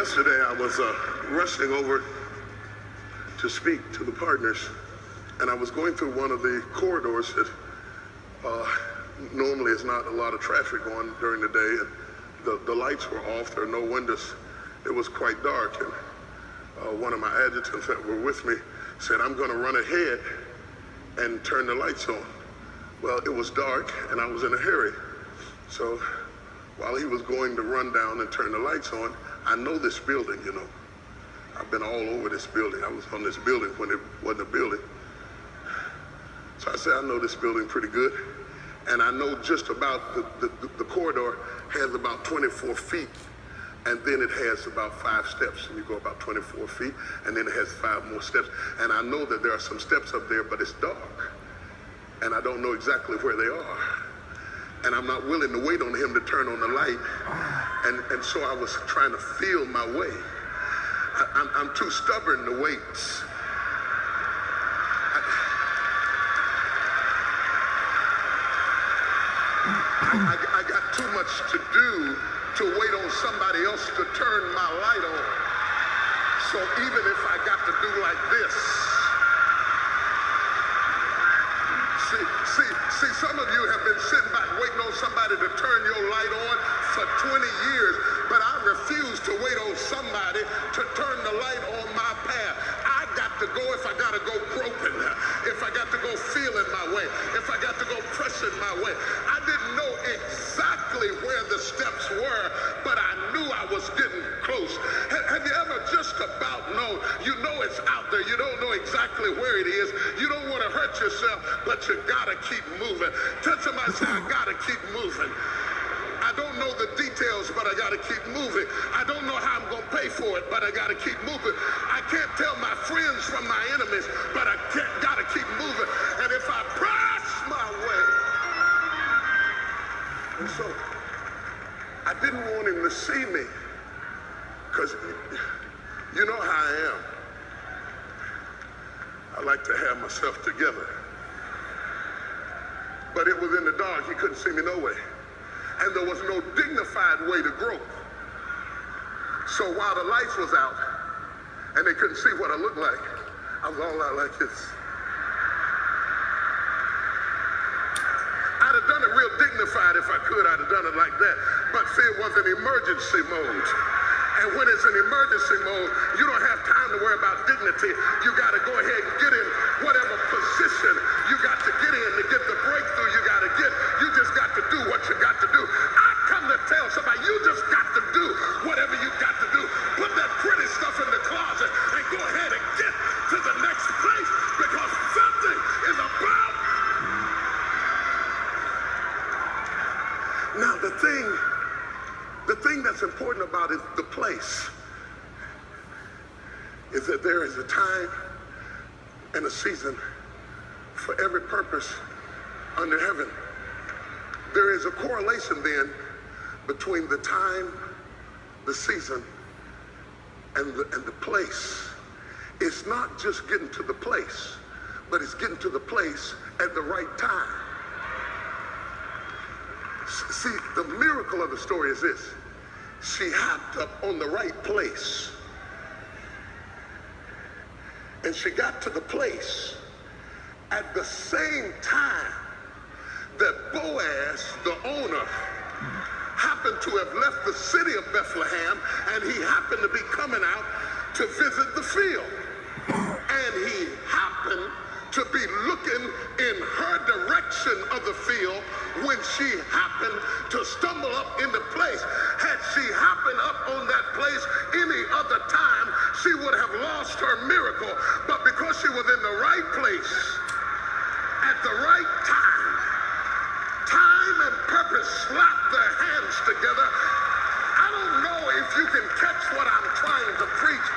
Yesterday I was rushing over to speak to the partners, and I was going through one of the corridors that normally is not a lot of traffic on during the day, and the lights were off, there are no windows. It was quite dark, and one of my adjutants that were with me said, "I'm going to run ahead and turn the lights on." Well, it was dark and I was in a hurry. So while he was going to run down and turn the lights on, I know this building, you know. I've been all over this building. I was on this building when it wasn't a building. So I said, I know this building pretty good. And I know just about the corridor has about 24 feet. And then it has about 5 steps, and you go about 24 feet, and then it has 5 more steps. And I know that there are some steps up there, but it's dark. And I don't know exactly where they are. And I'm not willing to wait on him to turn on the light. And so I was trying to feel my way. I'm too stubborn to wait. I got too much to do to wait on somebody else to turn my light on. So even if I got to do like this, see, some of you have been sitting back waiting on somebody to turn your light on for 20 years, but I refuse to wait on somebody to turn the light on my path. I got to go if I got to go groping, if I got to go feeling my way, if I got to go pressing my way. I didn't know exactly where the steps were, but I knew I was getting close. Have you ever just about known? You know it's out there. You don't know exactly where it is. You don't want to hurt yourself, but you got to keep moving. Tell somebody, say, I got to keep moving. I don't know the details, but I got to keep moving. I don't know how I'm going to pay for it, but I got to keep moving. I can't tell my friends from my enemies, but I got to keep moving. And if I press my way. And so I didn't want him to see me, because you know how I am. I like to have myself together. But it was in the dark. He couldn't see me no way. And there was no dignified way to grope. So while the lights was out and they couldn't see what I looked like, I was all out like this. I'd have done it real dignified if I could. I'd have done it like that. But see, it was an emergency mode. And when it's an emergency mode, you don't have time to worry about dignity. You got to go ahead and get in whatever position you got to get in to get the breakthrough you got to get. You just got to do what you got to do. I come to tell somebody, you just got to do whatever you got to do. Put that pretty stuff in the closet and go ahead and get to the next place, because something is about. Now the thing that's important about it, the place, is that there is a time and a season for every purpose under heaven. There is a correlation then between the time, the season, and the place. It's not just getting to the place, but it's getting to the place at the right time. See, the miracle of the story is this. She hopped up on the right place. And she got to the place at the same time that Boaz, the owner, happened to have left the city of Bethlehem, and he happened to be coming out to visit the field. And he happened to be looking in her direction of the field when she happened to stumble up in the place. Had she happened up on that place any other time, she would have lost her miracle. But because she was in the right place at the right time, time and purpose slapped their hands together. I don't know if you can catch what I'm trying to preach.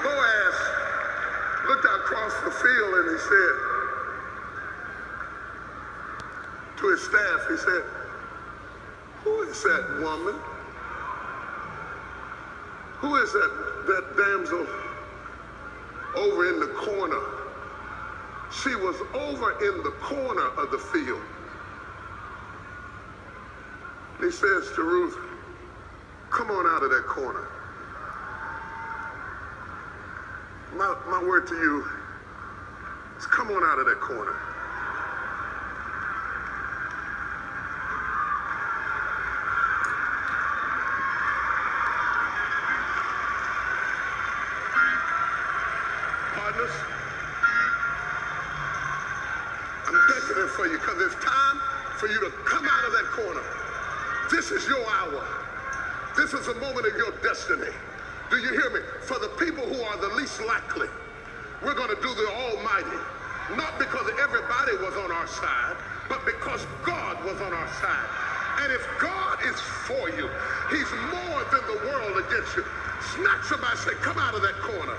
Boaz looked out across the field and he said to his staff, he said, "Who is that woman? Who is that damsel over in the corner?" She was over in the corner of the field. He says to Ruth, Come on out of that corner. My word to you is come on out of that corner. Partners, I'm beckoning for you because it's time for you to come out of that corner. This is your hour. This is a moment of your destiny. Do you hear me? For the people who are the least likely, we're going to do the Almighty. Not because everybody was on our side, but because God was on our side. And if God is for you, he's more than the world against you. Snatch somebody, say, come out of that corner.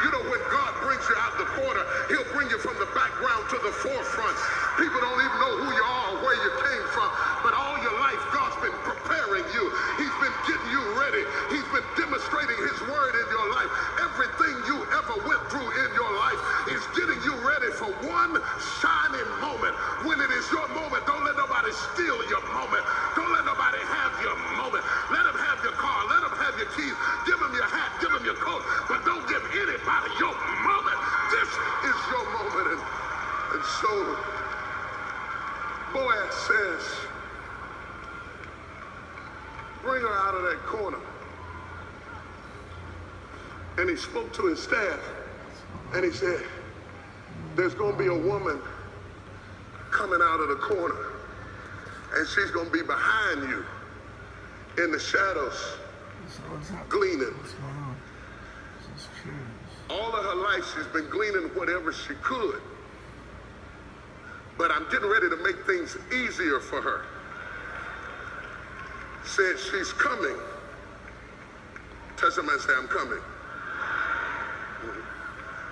You know, when God brings you out the corner, he'll bring you from the background to the forefront. People don't even know who you are or where you came from. But all your life, God's been preparing you. He's been getting you ready. He's been demonstrating his word in your life. Everything you ever went through in your life is getting you ready for one shining moment. When it is your moment, don't let nobody steal your moment. Don't let nobody have your moment. Let them have your car. Let them have your keys. Give them your hat. Give them your coat. But don't give anybody your moment. This is your moment. And so Boaz says, bring her out of that corner. And he spoke to his staff and he said, there's going to be a woman coming out of the corner and she's going to be behind you in the shadows gleaning. All of her life she's been gleaning whatever she could. But I'm getting ready to make things easier for her. Said she's coming. Tell somebody, say, I'm coming.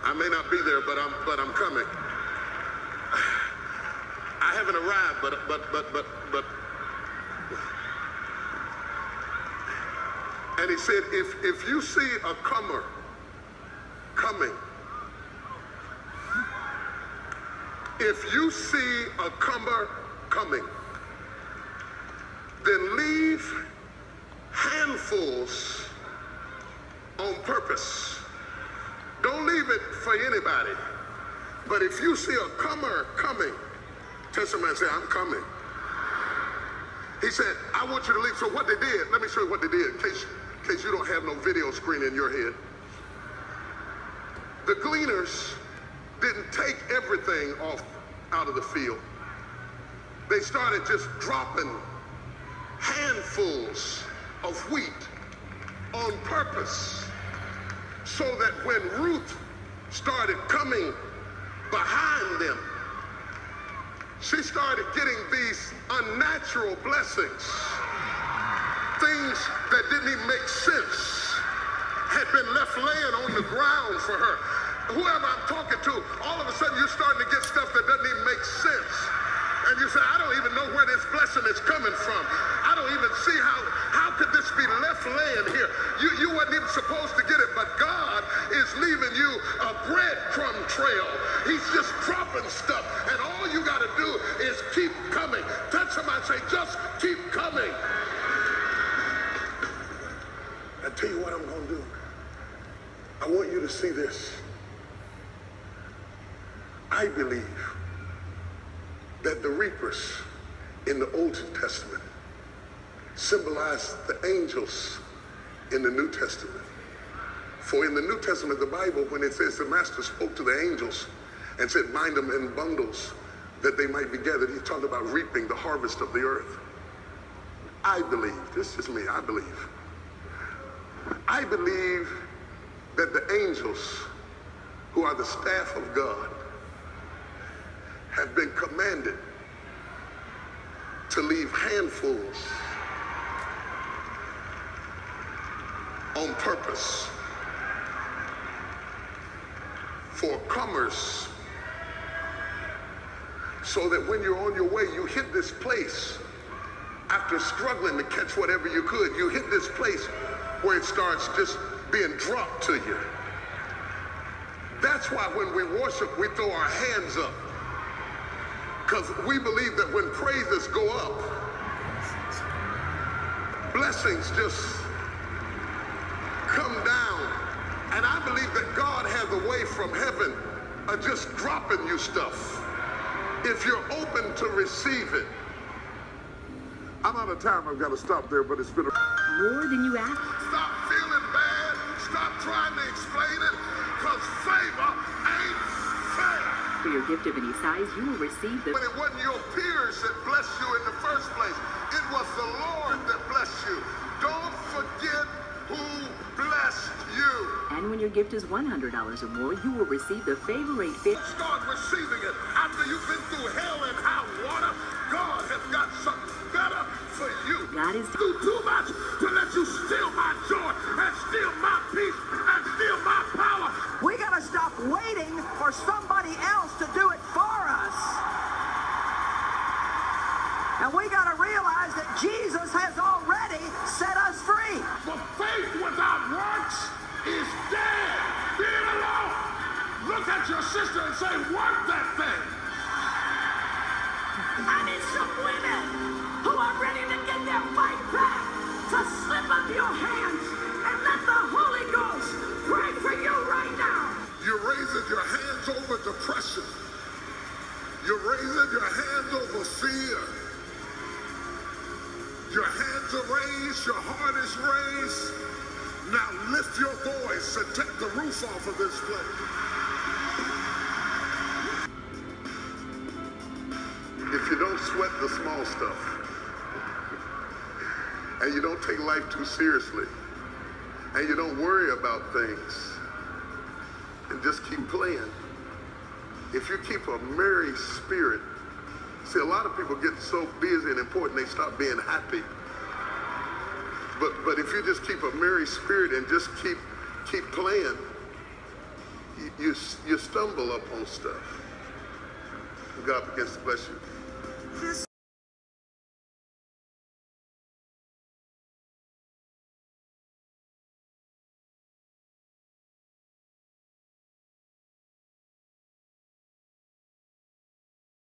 I may not be there, but I'm coming. I haven't arrived, but. And he said, if you see a comer coming, if you see a comer coming, then leave handfuls on purpose. Don't leave it for anybody. But if you see a comer coming, tell somebody, say, I'm coming. He said, I want you to leave. So what they did, let me show you what they did in case you don't have no video screen in your head. The gleaners didn't take everything out of the field. They started just dropping handfuls of wheat on purpose so that when Ruth started coming behind them, she started getting these unnatural blessings. Things that didn't even make sense had been left laying on the ground for her. Whoever I'm talking to, all of a sudden you're starting to get stuff that doesn't even make sense. And you say, I don't even know where this blessing is coming from. I don't even see how could this be left laying here? You weren't even supposed to get it, but God is leaving you a breadcrumb trail. He's just dropping stuff, and all you got to do is keep coming. Touch somebody, say, just keep coming. I tell you what I'm going to do. I want you to see this. I believe that the reapers in the Old Testament symbolize the angels in the New Testament. For in the New Testament, the Bible, when it says the master spoke to the angels and said, bind them in bundles that they might be gathered, he's talking about reaping the harvest of the earth. I believe, this is me, I believe that the angels, who are the staff of God, have been commanded to leave handfuls on purpose for comers, so that when you're on your way, you hit this place after struggling to catch whatever you could. You hit this place where it starts just being dropped to you. That's why when we worship, we throw our hands up. Because we believe that when praises go up, blessings just come down. And I believe that God has a way from heaven of just dropping you stuff if you're open to receive it. I'm out of time. I've got to stop there, but it's been more than you asked. Stop feeling bad. Stop trying to explain it, because favor ain't fair. For your gift of any size, you will receive the... But it wasn't your peers that blessed you in the first place. It was the Lord that blessed you. Don't forget who blessed you. And when your gift is $100 or more, you will receive the favor rate. Start receiving it. After you've been through hell and hot water, God has got something better for you. God is do too much to let you steal my joy and steal my peace and steal my power. We got to stop waiting for somebody else to do it for us. And we got to realize that Jesus has already set us free. For faith without works is dead. Being alone. Look at your sister and say, work that thing. I need some women who are ready to get their fight back, to slip up your hands and let the Holy Ghost pray for you right now. You're raising your hands over depression. You're raising your hands over fear. Your hands are raised, your heart is raised. Now lift your voice and take the roof off of this place. If you don't sweat the small stuff, and you don't take life too seriously, and you don't worry about things, and just keep playing, if you keep a merry spirit, see, a lot of people get so busy and important, they stop being happy. But if you just keep a merry spirit and just keep playing, you stumble up on stuff. God begins to bless you.